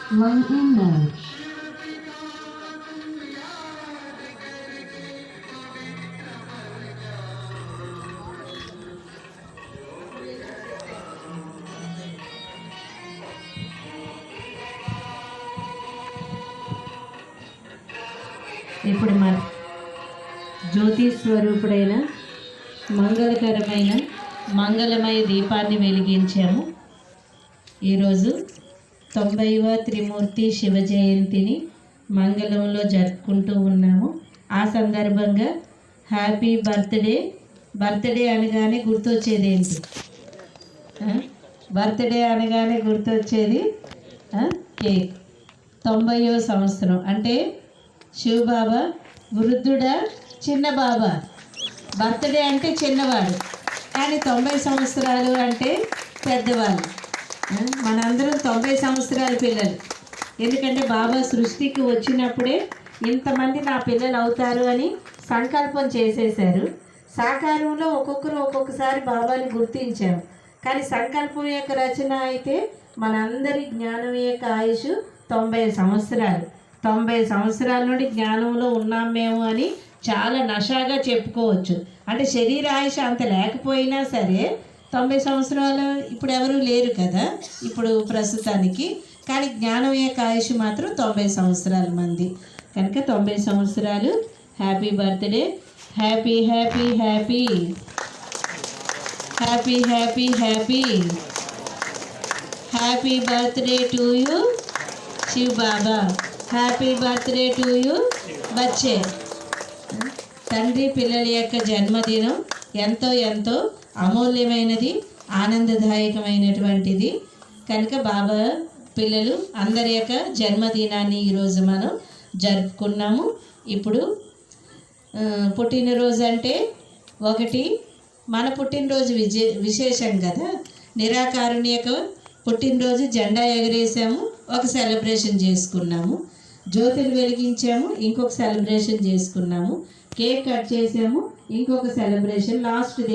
My image. ఇప్పుడు మన జ్యోతి స్వరూపుడైన మంగళకరమైన మంగళమయ దీపాన్ని వెలిగించాము. ఈరోజు 90వ త్రిమూర్తి శివ జయంతిని మంగళంలో జరుపుకుంటూ ఉన్నాము. ఆ సందర్భంగా హ్యాపీ బర్త్డే. బర్త్డే అనగానే గుర్తొచ్చేది ఏంటి? బర్త్డే అనగానే గుర్తొచ్చేది కేక్. 90వ సంవత్సరం అంటే శివబాబా వృద్ధుడా చిన్న బాబా? బర్త్డే అంటే చిన్నవాడు, కానీ 90 సంవత్సరాలు అంటే పెద్దవాళ్ళు. మనందరం 90 సంవత్సరాల పిల్లలు. ఎందుకంటే బాబా సృష్టికి వచ్చినప్పుడే ఇంతమంది నా పిల్లలు అవుతారు అని సంకల్పం చేసేశారు. సాకారంలో ఒక్కొక్కరు ఒక్కొక్కసారి బాబాని గుర్తించాము, కానీ సంకల్పం యొక్క రచన అయితే మనందరి జ్ఞానం యొక్క ఆయుష్ 90 సంవత్సరాలు. 90 సంవత్సరాల నుండి జ్ఞానంలో ఉన్నాం మేము అని చాలా నషాగా చెప్పుకోవచ్చు. అంటే శరీర ఆయుష అంత లేకపోయినా సరే 90 సంవత్సరాలు ఇప్పుడు ఎవరు లేరు కదా ఇప్పుడు ప్రస్తుతానికి. కానీ జ్ఞానం యొక్క ఆయుష్ మాత్రం 90 సంవత్సరాల మంది. కనుక 90 సంవత్సరాలు. Happy birthday. Happy happy happy happy happy happy happy birthday to you Shiv Baba. Happy birthday to you బచ్చే. తండ్రి పిల్లల యొక్క జన్మదినం ఎంతో ఎంతో అమూల్యమైనది, ఆనందదాయకమైనటువంటిది. కనుక బాబా పిల్లలు అందరి యొక్క జన్మదినాన్ని ఈరోజు మనం జరుపుకున్నాము. ఇప్పుడు పుట్టినరోజు అంటే ఒకటి మన పుట్టినరోజు విశేషం కదా. నిరాకారుణ్యక పుట్టినరోజు జెండా ఎగరేసాము, ఒక సెలబ్రేషన్ చేసుకున్నాము. జ్యోతులు వెలిగించాము, ఇంకొక సెలబ్రేషన్ చేసుకున్నాము. కేక్ కట్ చేసాము, ఇంకొక సెలబ్రేషన్. Last day